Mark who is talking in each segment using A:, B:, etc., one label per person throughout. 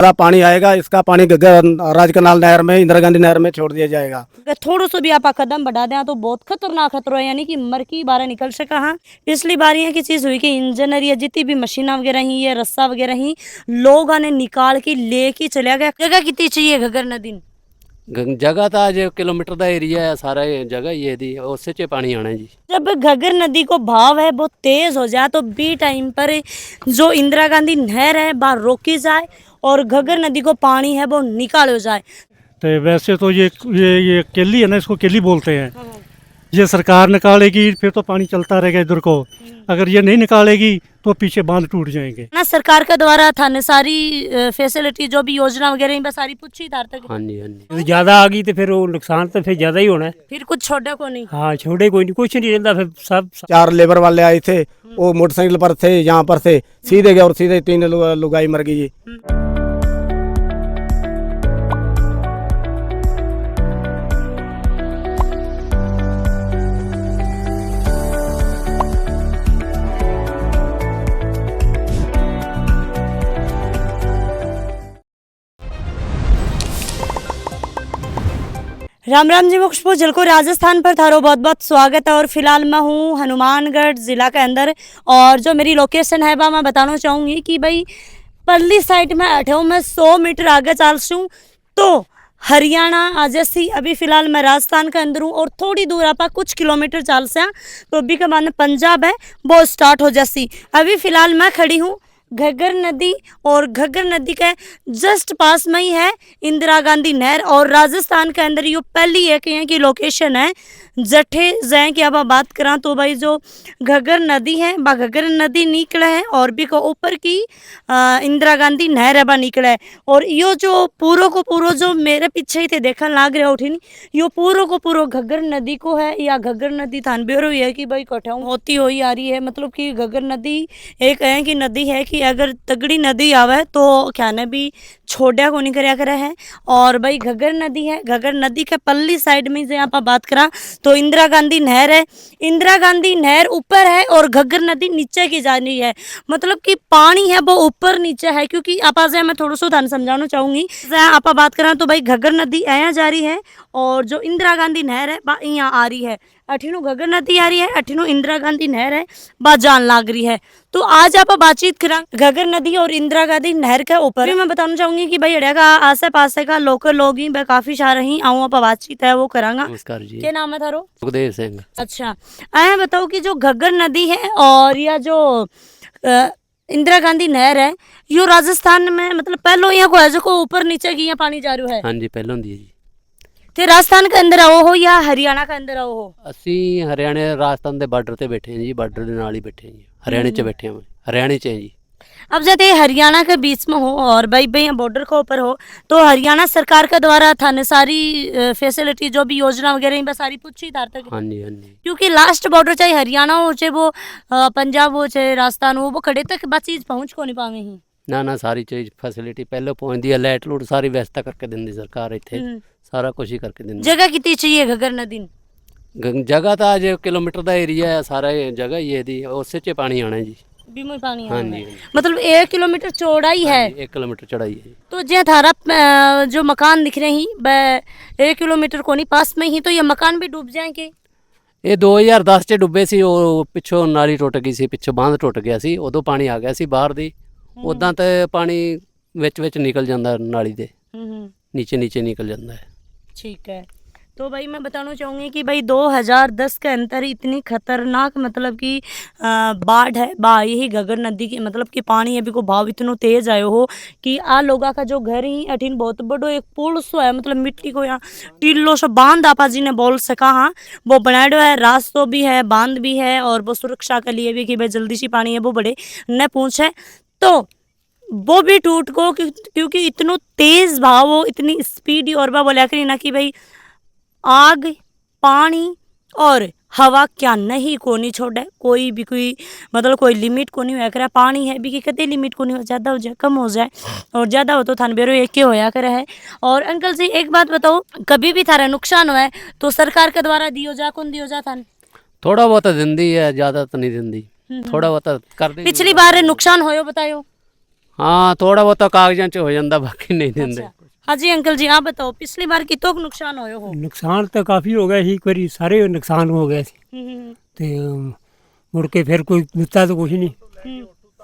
A: पानी आएगा, इसका पानी राजकनाल नहर में, इंदिरा गांधी नहर में छोड़ दिया जाएगा।
B: अगर थोड़ा सा भी आप कदम बढ़ा दें तो बहुत खतरनाक खतरा है, यानी कि मर की बारह निकल सका। हाँ, पिछली बार ये की चीज हुई कि इंजीनियर या जितनी भी मशीना वगैरह ही, ये रस्सा वगैरह ही लोग आने निकाल के लेके चले गया। जगह कितनी चाहिए घगर नदी?
C: जगह तो आज किलोमीटर का एरिया है, सारा जगह ये दी उससे च पानी आना है जी।
B: जब घगर नदी को भाव है बहुत तेज हो जाए तो बी टाइम पर जो इंदिरा गांधी नहर है बाहर रोकी जाए और घगर नदी को पानी है वो निकालो जाए।
D: तो वैसे तो ये केली है ना, इसको केली बोलते हैं। ये सरकार निकालेगी फिर तो पानी चलता रहेगा इधर को, अगर ये नहीं निकालेगी तो पीछे बांध टूट जाएंगे
B: ना। सरकार का द्वारा था न सारी फैसिलिटी जो भी योजना वगैरह बस सारी पूछी तार तक।
C: हाँ जी, हाँ जी।
E: ज्यादा आ गई तो फिर वो नुकसान तो फिर ज्यादा ही होना है।
B: फिर कुछ छोड़े को नहीं।
E: हाँ, छोड़े कोई नहीं, कुछ नहीं रहता फिर सब।
A: 4 लेबर वाले आए थे, वो मोटरसाइकिल पर थे, यहाँ पर से सीधे गए और सीधे 3 लुगाई मर गई जी।
B: राम राम जी मोक्षपुर जलको राजस्थान पर थारो बहुत बहुत स्वागत है। और फिलहाल मैं हूँ हनुमानगढ़ ज़िला के अंदर, और जो मेरी लोकेशन है वह मैं बताना चाहूँगी कि भाई परली साइड में अठे हूँ, मैं 100 मीटर आगे चलूँ तो हरियाणा आ जैसी। अभी फ़िलहाल मैं राजस्थान के अंदर हूँ और थोड़ी दूर आप कुछ किलोमीटर चल से तो अभी के बाद पंजाब है वो स्टार्ट हो जैसी। अभी फ़िलहाल मैं खड़ी हूँ घग्गर नदी, और घग्गर नदी के जस्ट पास में ही है इंदिरा गांधी नहर। और राजस्थान के अंदर ये पहली एक यहाँ की लोकेशन है जठे जैं की अब बात करा तो भाई जो घग्गर नदी है बा घग्गर नदी निकले है और भी को ऊपर की इंदिरा गांधी नहर है बा निकले है। और यो जो पूरो को पूरो जो मेरे पीछे ही थे देखने लाग रहे उठी यो पूरो को पूरो घग्गर नदी को है, या घग्गर नदी थान बेरो है कि भाई कठाऊ होती हुई आ रही है। मतलब कि घग्गर नदी एक है कि नदी है कि अगर तगड़ी नदी आवे तो क्या ने भी छोड़ा को नहीं करया करे है। और भाई घग्गर नदी है, घग्गर नदी के पल्ली साइड में से आप बात करा तो इंदिरा गांधी नहर है। इंदिरा गांधी नहर ऊपर है और घग्गर नदी नीचे की जा रही है। मतलब कि पानी है वो ऊपर नीचे है, क्योंकि आप मैं थोड़ा सा धन समझाना चाहूंगी। आप बात करा तो भाई घग्गर नदी यहाँ जा रही है और जो इंदिरा गांधी नहर है वह यहाँ आ रही है। अठिनो घग्गर नदी आ रही है, अठिनो इंदिरा गांधी नहर है बा जान लाग रही है। तो आज आप बातचीत करा घग्गर नदी और इंदिरा गांधी नहर के ऊपर। मैं बताना चाहूंगी कि भाई अड़िया का आसे पास का लोकल लोग ही काफी सारे ही आऊँ आप बातचीत है वो करांगा।
C: नमस्कार जी।
B: क्या नाम है थारो?
C: सुखदेव सिंह।
B: अच्छा, आए बताओ कि जो घग्गर नदी है और या जो इंदिरा गांधी नहर है यो राजस्थान में मतलब पहलो यहाँ को है जो ऊपर नीचे की यहाँ पानी जा रहा है।
C: हाँ जी, पहले होंदी है जी।
B: ते राजस्थान के अंदर आओ हो या हरियाणा के अंदर आओ हो?
C: ਅਸੀਂ हरियाणा राजस्थान के बार्डर से बैठे हैं जी, बार्डर के नाल ही बैठे हैं जी, हरियाणा च बैठे हैं, हरियाणा च हैं जी।
B: अब जैसे हरियाणा के बीच में हो और भाई भाई बॉर्डर के ऊपर हो तो हरियाणा सरकार के द्वारा था न सारी फैसिलिटी जो भी योजना वगैरह बस सारी पूछी तार तक।
C: हाँ जी, हाँ जी।
B: क्योंकि लास्ट बॉर्डर चाहे हरियाणा हो चाहे वो पंजाब हो चाहे राजस्थान हो वो खड़े तक बस चीज पहुँच को नहीं पावे ही
C: ना सारी चीज़ फैसिलिटी पहले पहुँचती है, लाइट लूट सारी व्यवस्था करके देंदी सरकार इतने, सारा कुछ ही करके देंदी।
B: जगह कितनी चाहिए घग्गर नदी?
C: जगह तो आज किलोमीटर का एरिया है, सारा जगह ये दी उससे च पानी आना है जी।
B: बीमो पानी
C: हाँ
B: है।
C: जी,
B: मतलब 1 किलोमीटर चौड़ाई है।
C: 1 किलोमीटर चढ़ाई है।
B: तो जे थारा जो मकान दिख रहे हैं 1 किलोमीटर को नहीं पास में ही, तो ये मकान भी डूब जाएंगे?
C: ਇਹ 2010 ਚ ਡੁੱਬੇ ਸੀ, ਉਹ ਪਿੱਛੋਂ ਨਾਲੀ ਟੁੱਟ ਗਈ ਸੀ, ਪਿੱਛੋਂ ਬਾਂਧ ਟੁੱਟ ਗਿਆ ਸੀ, ਉਦੋਂ ਪਾਣੀ ਆ ਗਿਆ ਸੀ ਬਾਹਰ ਦੀ। ਉਦਾਂ ਤੇ ਪਾਣੀ ਵਿੱਚ ਨਿਕਲ ਜਾਂਦਾ ਨਾਲੀ ਦੇ, नीचे निकल जाता है।
B: ठीक है, तो भाई मैं बताना चाहूँगी कि भाई 2010 के अंदर इतनी खतरनाक मतलब कि बाढ़ है बा यही घग्गर नदी की, मतलब कि पानी अभी को भाव इतना तेज आयो हो कि आ लोगा का जो घर ही अठीन बहुत बड़ो एक पुल सो है, मतलब मिट्टी को यहाँ टिल्लो सो बांध आपा जी ने बोल सका। हाँ, वो बनाया है, रास्तों भी है, बांध भी है, और वो सुरक्षा के लिए भी कि भाई जल्दी सी पानी है वो बड़े न पूछे तो वो भी टूट को, क्योंकि इतना तेज भाव हो, इतनी स्पीड और वो बोला करी ना कि भाई आग पानी और हवा क्या नहीं को नहीं छोड़े, कोई भी कोई मतलब कोई लिमिट को नहीं होया करे। पानी है भी कि कदे लिमिट को नहीं हो, ज़्यादा हो जाए कम हो जाए, और ज़्यादा हो तो थान बेरो एक के होया करे है। और अंकल जी एक बात बताओ, कभी भी थारा नुकसान हुआ है तो सरकार के द्वारा दियो जा कौन दियो जा थान?
C: थोड़ा बहुत दिंदी है, ज़्यादा तो नहीं दिंदी, थोड़ा बहुत कर दी।
B: पिछली बार नुकसान होयो बतायो?
C: हाँ थोड़ा बहुत कागजां च हो जाता, बाकी नहीं देंगे।
B: हाँ जी अंकल जी, आप बताओ पिछली बार कितों को नुकसान होयो हो?
E: ਨੁਕਸਾਨ ਤਾਂ ਕਾਫੀ ਹੋ ਗਿਆ ਸੀ, ਇੱਕ ਵਾਰੀ ਸਾਰੇ ਨੁਕਸਾਨ ਹੋ ਗਏ ਸੀ ਤੇ ਮੁੜ ਕੇ ਫਿਰ ਕੋਈ ਦਿੱਤਾ ਤਾਂ ਕੁਝ नहीं,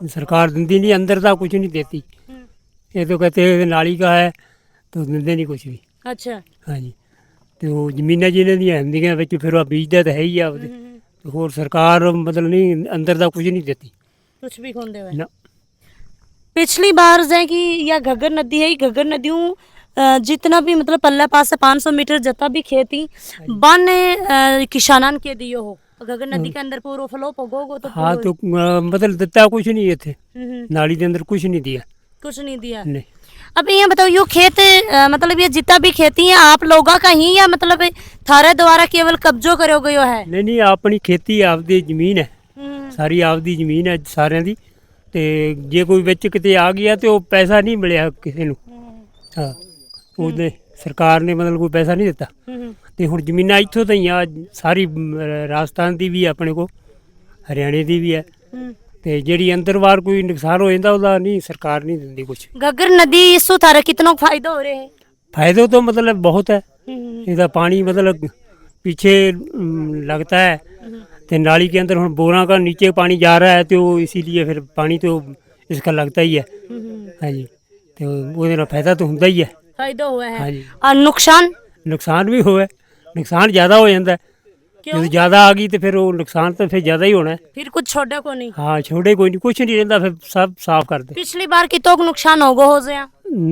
E: सरकार दिंदी नहीं, अंदर का कुछ नहीं देती। ये तो कहते हैं नाली का है तो दिंदे नहीं कुछ भी।
B: अच्छा।
E: हाँ जी, तो वो जमीनें जिन्हें दी ਹੁੰਦੀਆਂ ਵਿੱਚ ਫਿਰ ਉਹ ਬੀਜਦਾ ਤਾਂ ਹੈ ਹੀ ਆ ਆਪਦੇ, ਤੇ ਹੋਰ ਸਰਕਾਰ मतलब नहीं अंदर का कुछ नहीं देती
B: कुछ भी खोंदे हुए
E: ना।
B: पिछली बार है कि या घग्गर नदी है, घग्गर नदियों जितना भी मतलब पल्ला पास से 500 मीटर जितना भी खेती बन किसानन के दियो हो, घग्गर नदी के अंदर पूरा फ्लो पगोगो तो
E: हाँ तो मतलब दिता कुछ नहीं इतने
B: हम्म,
E: नाली के अंदर कुछ नहीं दिया।
B: कुछ नहीं दिया।
E: नहीं
B: अब ये बताओ यो खेत मतलब ये जितना भी खेती है आप लोगों का ही या मतलब थारे द्वारा केवल कब्जो करो गयो है?
E: नहीं नहीं, अपनी खेती आपदी ਜ਼ਮੀਨ है, ਸਾਰੀ ਆਪਦੀ ਜ਼ਮੀਨ ਹੈ ਸਾਰਿਆਂ ਦੀ, ਤੇ ਜੇ ਕੋਈ ਵਿੱਚ ਕਿਤੇ ਆ ਗਿਆ ਤੇ ਉਹ ਪੈਸਾ ਨਹੀਂ ਮਿਲਿਆ ਕਿਸੇ ਨੂੰ। ਹਾਂ ਉਹਨੇ ਸਰਕਾਰ ਨੇ ਮਤਲਬ ਕੋਈ ਪੈਸਾ ਨਹੀਂ ਦਿੱਤਾ, ਤੇ ਹੁਣ ਜ਼ਮੀਨਾਂ ਇੱਥੋਂ ਤਾਂ ਹੀ ਆ ਸਾਰੀ, ਰਾਜਸਥਾਨ ਦੀ ਵੀ ਹੈ ਆਪਣੇ ਕੋਲ, ਹਰਿਆਣੇ ਦੀ ਵੀ ਹੈ, ਤੇ ਜਿਹੜੀ ਅੰਦਰਵਾਰ ਕੋਈ ਨੁਕਸਾਨ ਹੋ ਜਾਂਦਾ ਉਹਦਾ ਨਹੀਂ, ਸਰਕਾਰ ਨਹੀਂ ਦਿੰਦੀ ਕੁਛ।
B: घग्गर नदी इससे थारे कितना फायदा हो रहे हैं?
E: फायदे तो मतलब बहुत है, ਇਹਦਾ पानी मतलब पीछे लगता है, तो नाली के अंदर हम बोरा का नीचे पानी जा रहा है तो इसीलिए फिर पानी तो इसका लगता ही है। हाँ जी, तो वो फायदा तो होता ही है।
B: फायदा हुआ है।
E: हाँ जी,
B: और नुकसान
E: नुकसान भी हुआ है, नुकसान ज़्यादा हो जाता है,
B: क्यों?
E: जब ज़्यादा आ गई तो फिर वो नुकसान तो फिर ज़्यादा ही होना है।
B: फिर कुछ छोड़े को नहीं।
E: हाँ छोड़े कोई नहीं, कुछ नहीं रहता, फिर सब साफ कर दे।
B: पिछली बार कितों को नुकसान होगा हो गया?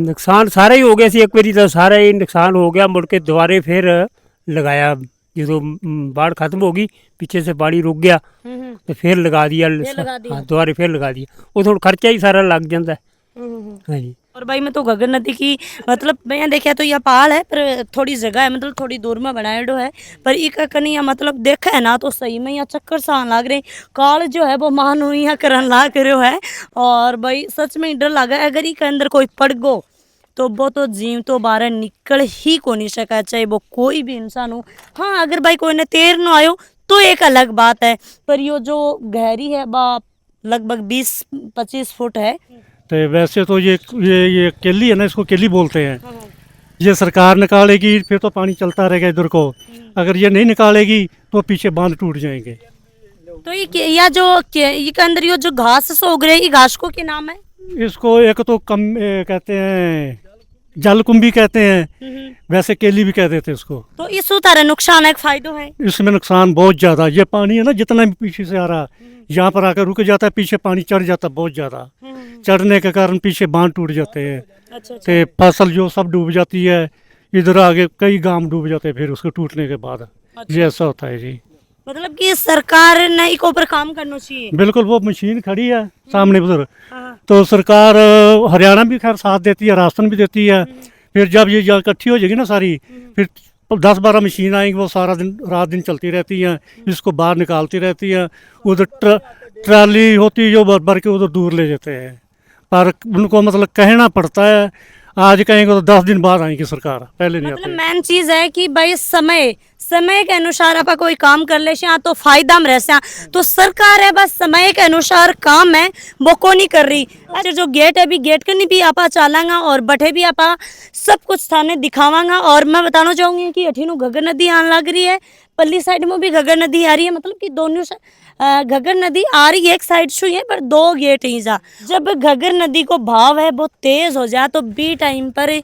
E: नुकसान सारा ही हो गया सी, एक बारी तो सारा ही नुकसान हो गया, मुड़ के दोबारे फिर लगाया, जो बाढ़ खत्म होगी पीछे से पानी रुक गया तो फिर लगा दिया।
B: लगा दिया।
E: हाँ दोबारा फिर लगा दिया, वो थोड़ा खर्चा ही सारा लग जाता है। हाँ जी,
B: और भाई मैं तो घग्गर नदी की मतलब मैं देखा तो यह पहाड़ है पर थोड़ी जगह है, मतलब थोड़ी दूर में बनाएडो है, पर एक कनिया मतलब देखा है ना तो सही में यहाँ चक्कर सा आने लग रहे, काल जो है वो मान हुई यहाँ करन लाग रहे है। और भाई सच में डर लगा है, अगर इसके अंदर कोई पड़ गो तो वो तो जीव तो बाहर निकल ही को नहीं सका, चाहे वो कोई भी इंसान हो। हाँ अगर भाई कोई ने तैर न आयो तो एक अलग बात है, पर यो जो गहरी है बा लगभग 20-25 फुट है।
D: तो वैसे तो ये केली है ना, इसको केली बोलते हैं। ये सरकार निकालेगी फिर तो पानी चलता रहेगा इधर को, अगर ये नहीं निकालेगी तो पीछे बांध टूट जाएंगे।
B: तो ये या जो ये के अंदर ये जो घास से उग रही है, घास को क्या नाम है?
D: इसको एक तो कहते हैं जलकुंभी कहते हैं, वैसे केली भी कह देते हैं इसको।
B: तो इस उतारे नुकसान है कि फायदा है?
D: इसमें नुकसान बहुत ज़्यादा, ये पानी है ना जितना भी पीछे से आ रहा है यहाँ पर आकर रुक जाता है, पीछे पानी चढ़ जाता है बहुत ज़्यादा, चढ़ने के कारण पीछे बांध टूट जाते हैं,
B: अच्छा,
D: तो फसल जो सब डूब जाती है, इधर आगे कई गांव डूब जाते हैं फिर उसके टूटने के बाद। ये ऐसा होता है जी।
B: मतलब कि सरकार ने इसके ऊपर काम करना चाहिए।
D: बिल्कुल, वो मशीन खड़ी है सामने उधर,
B: हाँ।
D: तो सरकार हरियाणा भी खैर साथ देती है, राजस्थान भी देती है। फिर जब ये इकट्ठी हो जाएगी ना सारी, फिर 10-12 मशीन आएंगी, वो सारा दिन रात दिन चलती रहती हैं, इसको बाहर निकालती रहती हैं। उधर ट्राली होती है जो भर भर के उधर दूर ले जाते हैं, पर उनको मतलब कहना पड़ता है, आज कहेंगे तो 10 दिन बाद आएंगी सरकार, पहले नहीं
B: मतलब
D: आते।
B: मेन चीज है कि भाई समय के अनुसार आप कोई काम कर ले तो फायदा में रह, तो सरकार है बस समय के अनुसार काम है वो को नहीं कर रही। अच्छा जो गेट है भी गेट करनी भी आपा चालांगा और बठे भी आपा सब कुछ थाने दिखावांगा। और मैं बताना चाहूंगी कि अठीनू घग्गर नदी आने लग रही है, पल्ली साइड में भी घग्गर नदी आ रही है, मतलब कि दोनों घग्गर नदी आ रही है एक साइड से है, पर 2 गेट ही जा। जब घग्गर नदी को भाव है बहुत तेज हो जाए तो बी टाइम पर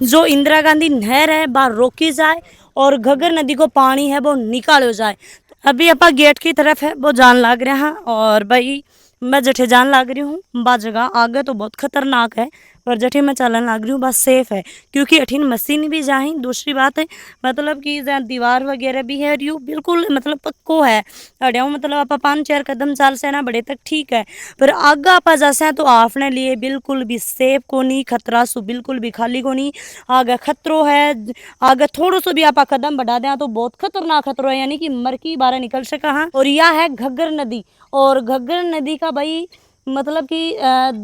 B: जो इंदिरा गांधी नहर है बाहर रोकी जाए और घग्गर नदी को पानी है वो निकालो जाए। अभी आप गेट की तरफ है वो जान लग रहे हैं, और भाई मैं जठे जान लग रही हूँ बा जगह आगे तो बहुत खतरनाक है, पर जठे मैं चलन लग रही हूँ बस सेफ है, क्योंकि अठीन मशीन भी जाए। दूसरी बात है मतलब कि जहाँ दीवार वगैरह भी है यू बिल्कुल मतलब पक्को है अड़िया, मतलब आप 5-4 कदम चाल से ना बड़े तक ठीक है, पर आगा आप जैसे तो आपने लिए बिल्कुल भी सेफ को नहीं, खतरा सु बिल्कुल भी खाली को नहीं। आगे खतरो है, आगे थोड़ा सो भी आप कदम बढ़ा दें तो बहुत खतरनाक खतरो है, यानी कि मर की बारह निकल सका है। और यह है घग्गर नदी, और घग्गर नदी का भाई मतलब कि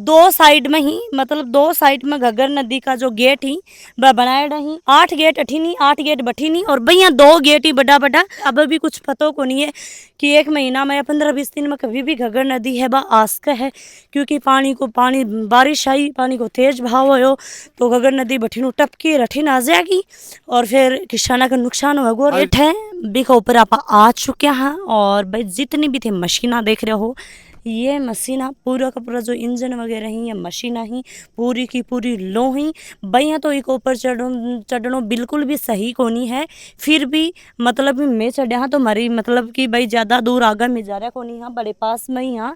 B: दो साइड में ही, मतलब दो साइड में घग्गर नदी का जो गेट ही वह बनाए रही। 8 गेट अठी नहीं, 8 गेट बठी नहीं, और भैया 2 गेट ही बड़ा बड़ा। अब भी कुछ पता को नहीं है कि 1 महीना में या 15-20 दिन में कभी भी घग्गर नदी है वह आस्क है, क्योंकि पानी बारिश आई, पानी को तेज बहाव हो तो घग्गर नदी बठीनु टपकी रठीन आ जाएगी और फिर किसाना का नुकसान होगा। रेट है बिका ऊपर आप आ चुके हैं। और भाई जितनी भी थे मशीना देख रहे हो, ये मशीना पूरा का पूरा जो इंजन वगैरह ही, ये मशीना ही पूरी की पूरी लो ही। भैया तो एक ऊपर चढ़नो बिल्कुल भी सही को नहीं है, फिर भी मतलब मैं चढ़ा हाँ तो मरी मतलब कि भाई ज़्यादा दूर आगा में जा रहा को नहीं, हाँ बड़े पास में ही हाँ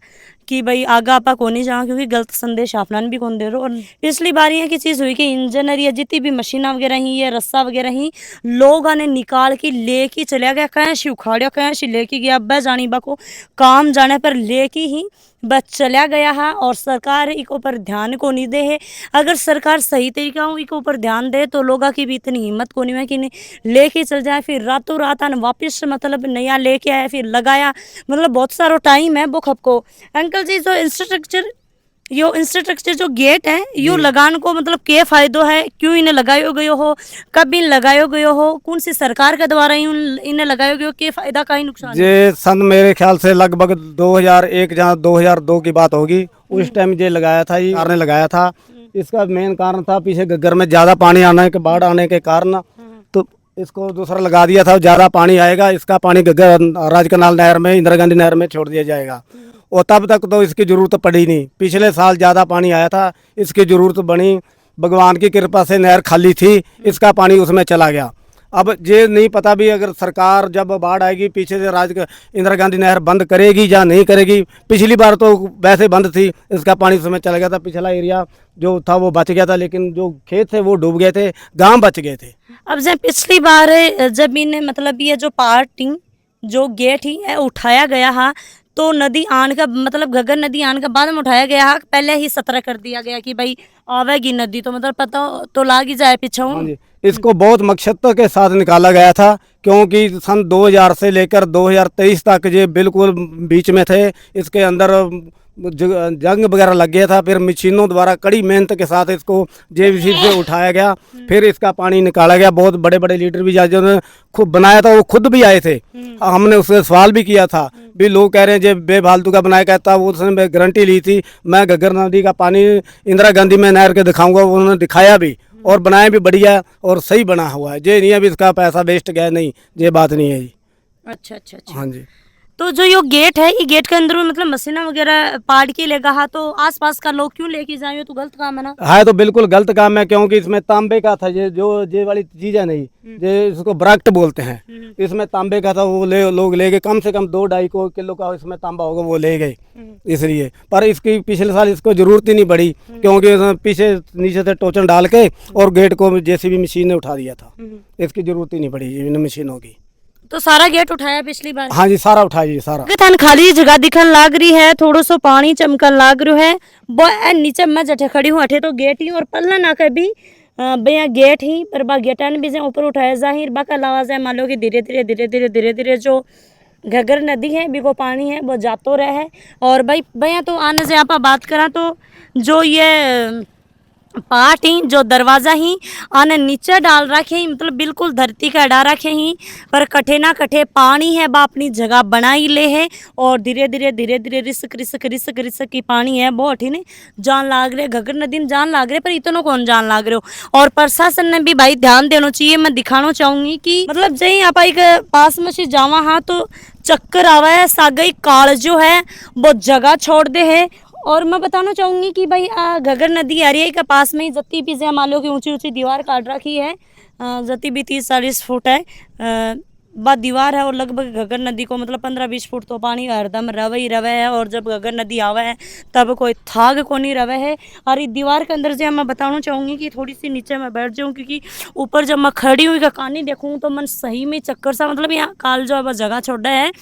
B: कि भाई आगा आपा को नहीं जाओ, क्योंकि गलत संदेश आपना भी कौन दे रहे हो। और पिछली बार ये की चीज़ हुई कि इंजनर या जितनी भी मशीना वगैरह ही, ये रस्सा वगैरह ही लोग ने निकाल के लेके चला गया, कहीं से उखाड़ा कहीं से लेके गया, अब जानी बा को काम जाने पर लेके ही बस चला गया है। और सरकार इक ऊपर ध्यान को नहीं दे है। अगर सरकार सही तरीका हो इक ऊपर ध्यान दे तो लोगों की भी इतनी हिम्मत को नहीं है कि नहीं लेके चल जाए, फिर रातों रात आने वापस मतलब नया लेके आया फिर लगाया, मतलब बहुत सारा टाइम है वो खपको। अंकल जी जो इंफ्रास्ट्रक्चर जो गेट है यो लगान को मतलब क्या फायदो है, क्यों इन्हें लगायो गयो हो, कब इन लगायो गयो हो, कौन सी सरकार के द्वारा इन्हें लगायो गयो, क्या फायदा का ही नुकसान है?
A: ये सन मेरे ख्याल से लगभग 2001 जहाँ 2002 की बात होगी, उस टाइम ये लगाया था, ये ने लगाया था। इसका मेन कारण था पीछे घग्गर में ज़्यादा पानी आने के, बाढ़ आने के कारण, तो इसको दूसरा लगा दिया था। ज़्यादा पानी आएगा, इसका पानी घग्गर राजकनाल नहर में, इंदिरा गांधी नहर में छोड़ दिया जाएगा। और तब तक तो इसकी ज़रूरत पड़ी नहीं। पिछले साल ज़्यादा पानी आया था, इसकी ज़रूरत बनी, भगवान की कृपा से नहर खाली थी, इसका पानी उसमें चला गया। अब ये नहीं पता भी अगर सरकार जब बाढ़ आएगी पीछे से इंदिरा गांधी नहर बंद करेगी या नहीं करेगी। पिछली बार तो वैसे बंद थी, इसका पानी उसमें चला गया था। पिछला एरिया जो था वो बच गया था, लेकिन जो खेत थे वो डूब गए थे, गाँव बच गए थे।
B: अब जब पिछली बार जब इन्हें मतलब ये जो पार्टी जो गेट ही है उठाया गया है, तो नदी आन का मतलब घग्गर नदी आन का बाद में उठाया गया है, पहले ही 17 कर दिया गया कि भाई आवेगी नदी तो मतलब पता तो लाग ही जाए पीछे।
A: हाँ जी, इसको बहुत मकसद के साथ निकाला गया था, क्योंकि सन 2000 से लेकर 2023 तक ये बिल्कुल बीच में थे। इसके अंदर जंग वगैरह लग गया था, फिर मशीनों द्वारा कड़ी मेहनत के साथ इसको जेसीबी से उठाया गया, फिर इसका पानी निकाला गया। बहुत बड़े बड़े लीडर भी जिन्होंने खुद बनाया था वो खुद भी आए थे, हमने उससे सवाल भी किया था। भी लोग कह रहे हैं जे बेफालतू का बनाया कहता, वो उसने गारंटी ली थी मैं घग्गर नदी का पानी इंदिरा गांधी में नहर के दिखाऊंगा, उन्होंने दिखाया भी और बनाया भी बढ़िया और सही बना हुआ है। ये नहीं है भी इसका पैसा वेस्ट गया, नहीं, ये बात नहीं है जी।
B: अच्छा अच्छा अच्छा।
A: हाँ जी,
B: तो जो ये गेट है, ये गेट के अंदर मतलब मशीना वगैरह पाड़ के लेगा हा, तो आसपास का लोग क्यों लेके जाए, तो गलत काम है ना?
A: है तो बिल्कुल गलत काम है, क्योंकि इसमें तांबे का था। ये वाली चीज है नहीं, ये इसको ब्रैक्ट बोलते हैं, इसमें तांबे का था, वो लोग ले गए। कम से कम 2-2.5 किलो का इसमें तांबा होगा, वो ले गए इसलिए। पर इसकी पिछले साल इसको जरूरत ही नहीं पड़ी, क्योंकि पीछे नीचे से टोचन डाल के और गेट को जेसीबी मशीन ने उठा दिया था, इसकी जरूरत ही नहीं पड़ी इन मशीनों की।
B: तो सारा गेट उठाया पिछली बार?
A: हाँ जी, सारा उठाइए सारा।
B: थान खाली जगह दिखन लाग रही है, थोड़ो सो पानी चमकन लाग रहा है, वो नीचे मैं जठे खड़ी हूँ, अठे तो गेट ही और पल्ला ना कभी भैया गेट ही पर बा गेटा ने भी जे ऊपर उठाया जाहिर बाका लावा जाए। मान लो कि धीरे धीरे धीरे धीरे धीरे धीरे जो घग्गर नदी है बिको पानी है वो जातो रहे है। और भाई भैया तो आने से आप बात करा तो जो ये पार्ट ही जो दरवाज़ा ही आने नीचे डाल रखे ही, मतलब बिल्कुल धरती का अड़ा रखे ही, पर कठे ना कठे पानी है बा अपनी जगह बनाई ले है। और धीरे धीरे धीरे धीरे रिसक रिसक रिसक रिसक की पानी है वो अठी ने जान लाग रहे, घग्गर नदी में जान लाग रहे, पर इतनों कौन जान लाग रहे हो। और प्रशासन ने भी भाई ध्यान देना चाहिए। मैं दिखाना चाहूँगी कि मतलब जही आप एक पास में से जावा हाँ तो चक्कर आवा है, सागई काल जो है वो जगह छोड़ दे है। और मैं बताना चाहूँगी कि भाई घग्गर नदी आ रही है के पास में ही जत्ती भी से मान लो कि ऊंची ऊंची दीवार काट रखी है, जत्ती भी 30-40 फुट है बाद दीवार है। और लगभग घग्गर नदी को मतलब 15-20 फुट तो पानी हरदम रवे ही रवे है। और जब घग्गर नदी आवे है तब कोई थाग को नहीं रवे है। और इस दीवार के अंदर से मैं बताना चाहूँगी कि थोड़ी सी नीचे मैं बैठ जाऊँ, क्योंकि ऊपर जब मैं खड़ी हुई का कहानी देखूँ तो मन सही में चक्कर सा मतलब यहाँ काल जो है जगह छोड़ा है।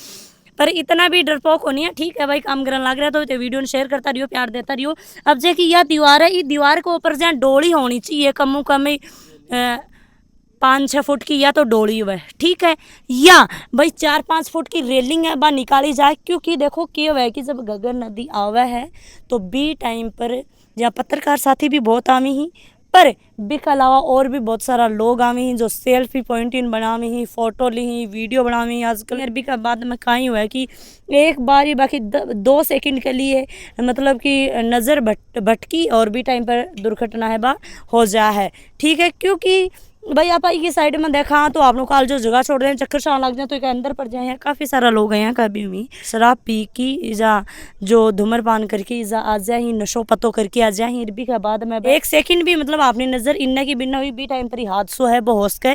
B: पर इतना भी डरपोक होनी है, ठीक है भाई काम करने लग रहा है तो वीडियो ने शेयर करता रहियो, प्यार देता रहियो। अब जे कि यह दीवार है, इस दीवार के ऊपर जहाँ डोली होनी चाहिए कम कम 5-6 फुट की या तो डोली हुआ है, ठीक है, या भाई 4-5 फुट की रेलिंग है बा निकाली जाए। क्योंकि देखो क्या हुआ है कि जब घग्गर नदी आवा है तो बी टाइम पर यहाँ पत्रकार साथी भी बहुत आमी ही, पर बी के अलावा और भी बहुत सारा लोग आवे हैं जो सेल्फी पॉइंट इन बनावे हैं, फोटो ली ही, वीडियो बनावे हैं। आजकल अरबी का बाद में कहीं हुआ है कि एक बार ही बाकी 2 सेकंड के लिए मतलब कि नज़र भटकी और भी टाइम पर दुर्घटना है बा हो जा है, ठीक है। क्योंकि भाई आप ये साइड में देखा तो आप लोग काल जो जगह छोड़ रहे हैं चक्कर छान लग जाए तो एक अंदर पड़ जाए हैं। काफ़ी सारा लोग हैं यहाँ कभी भी शराब पी की इजा जो धूम्रपान करके इजा आ जाए ही, नशो पतो करके आ जाए ही। इरबी के बाद में 1 सेकंड भी मतलब आपने नज़र इन्ना की बिन्ना हुई बी टाइम पर ही हादसों है बहुत के।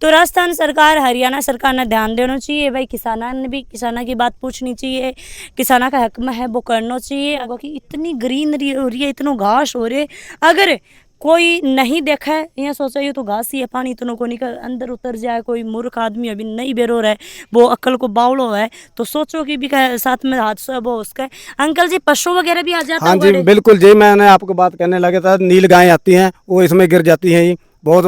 B: तो राजस्थान सरकार, हरियाणा सरकार ने ध्यान देना चाहिए भाई, किसाना ने भी किसाना की बात पूछनी चाहिए, किसाना का हक में है वो करना चाहिए। कि इतनी ग्रीनरी हो रही है, इतना घास हो रहे, अगर कोई नहीं देखा है यहाँ सोचा ये तो घास ही है, पानी इतनों को निकल अंदर उतर जाए, कोई मूर्ख आदमी अभी नहीं बेरो रहा है वो अक्ल को बावड़ो है तो सोचो कि भी साथ में हादसा है वो उसका। अंकल जी पशु वगैरह भी आ जाता
A: हाँ
B: है?
A: जी बिल्कुल जी, मैंने आपको बात करने लगा था, नील गायें आती हैं वो इसमें गिर जाती हैं, बहुत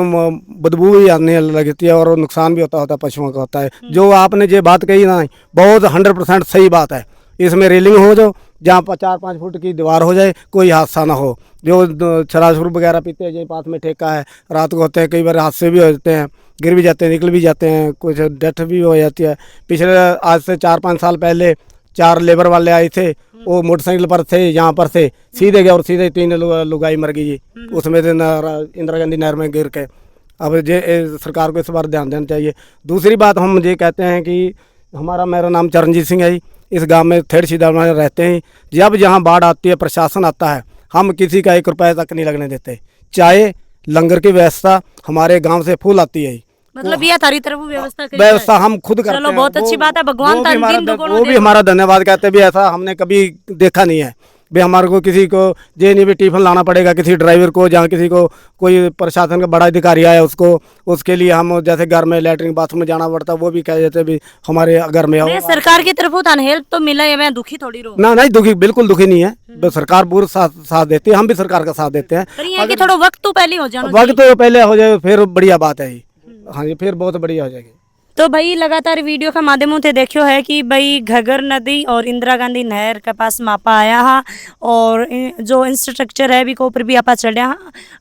A: बदबू भी आने लगती है और नुकसान भी होता है पशुओं का होता है। जो आपने ये बात कही ना बहुत 100% सही बात है। इसमें रेलिंग हो जो जहाँ पर 4-5 फुट की दीवार हो जाए, कोई हादसा ना हो। जो शराब वगैरह पीते हैं, जो पास में ठेका है, रात को होते हैं, कई बार हादसे भी हो जाते हैं, गिर भी जाते हैं, निकल भी जाते हैं, कुछ डेथ भी हो जाती है। पिछले आज से 4-5 साल पहले 4 लेबर वाले आए थे, वो मोटरसाइकिल पर थे, यहाँ पर से सीधे गए और सीधे 3 लुगाई मर गई उसमें से इंदिरा गांधी नहर में गिर के। अब ये सरकार को इस बार ध्यान देना चाहिए। दूसरी बात हम ये कहते हैं कि मेरा नाम चरणजीत सिंह है, इस गांव में थेड़ सीधा में रहते हैं। जब जहाँ बाढ़ आती है, प्रशासन आता है, हम किसी का 1 रुपया तक नहीं लगने देते। चाहे लंगर की व्यवस्था हमारे गांव से फुल आती है,
B: मतलब ये तारी तरफ व्यवस्था करी
A: व्यवस्था हम खुद करते हैं।
B: चलो बहुत अच्छी बात है, भगवान
A: वो भी हमारा धन्यवाद कहते भी, ऐसा हमने कभी देखा नहीं है भाई। हमारे को किसी को ये नहीं भी टिफिन लाना पड़ेगा किसी ड्राइवर को, जहाँ किसी को कोई प्रशासन का बड़ा अधिकारी आया उसको, उसके लिए हम जैसे घर में लेटरिन बाथरूम में जाना पड़ता, वो भी कह देते भी हमारे घर में आओ।
B: सरकार की तरफ हेल्प तो मिला है, मैं दुखी थोड़ी रो
A: ना नहीं दुखी, बिल्कुल दुखी नहीं है। तो सरकार पूरा साथ देती है, हम भी सरकार का साथ देते हैं।
B: पर ये कि थोड़ा वक्त तो पहले हो जाना,
A: वक्त तो पहले हो जाए फिर बढ़िया बात है। हाँ जी, फिर बहुत बढ़िया हो जाएगी।
B: तो भाई लगातार वीडियो के माध्यमों से देखियो है कि भाई घग्गर नदी और इंदिरा गांधी नहर के पास मापा आया हा और जो इंफ्रास्ट्रक्चर है भी को ऊपर भी आपा चढ़िया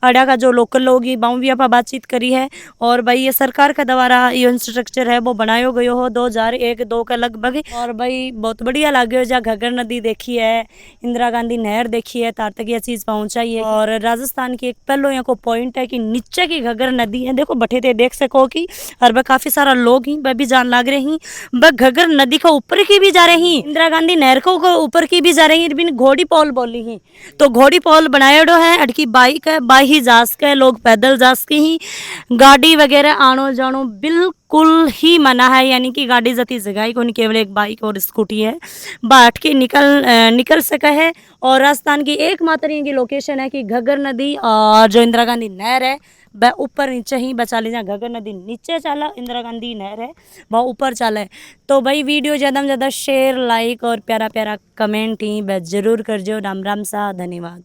B: अड़ा का जो लोकल लोग ही बाऊ भी आपा बातचीत करी है। और भाई ये सरकार का द्वारा ये इंफ्रास्ट्रक्चर है वो बनायो गयो हो 2001-2 के लगभग। और भाई बहुत बढ़िया लगे जहाँ घग्गर नदी देखी है, इंदिरा गांधी नहर देखी है, तार तक ये चीज़ पहुँचाई है। और राजस्थान की एक पहलो यहाँ को पॉइंट है कि नीचे की घग्गर नदी है, देखो बठे थे देख सको कि और काफ़ी सारा लोग भी जान लाग रही, घग्गर नदी को ऊपर की भी जा रही, इंदिरा गांधी नहर को ऊपर की भी जा रही। बिन घोड़ी पॉल बोली ही तो घोड़ी पॉल बनाएडो है, अड़की बाइक है, बाही जास के लोग पैदल जास की ही, गाड़ी वगैरह आनो जानो बिल्कुल ही मना है। यानी कि गाड़ी जती जगह को नहीं, केवल एक बाइक और स्कूटी है बाट के निकल सका है। और राजस्थान की एकमात्र ये की लोकेशन है कि घग्गर नदी और जो इंदिरा गांधी नहर है वह ऊपर नीचे ही बचा लीजिए। घग्गर नदी नीचे चला, इंदिरा गांधी नहर है वह ऊपर चला है। तो भाई वीडियो ज़्यादा से ज़्यादा शेयर, लाइक और प्यारा प्यारा कमेंट ही वह जरूर कर जो। राम राम सा, धन्यवाद।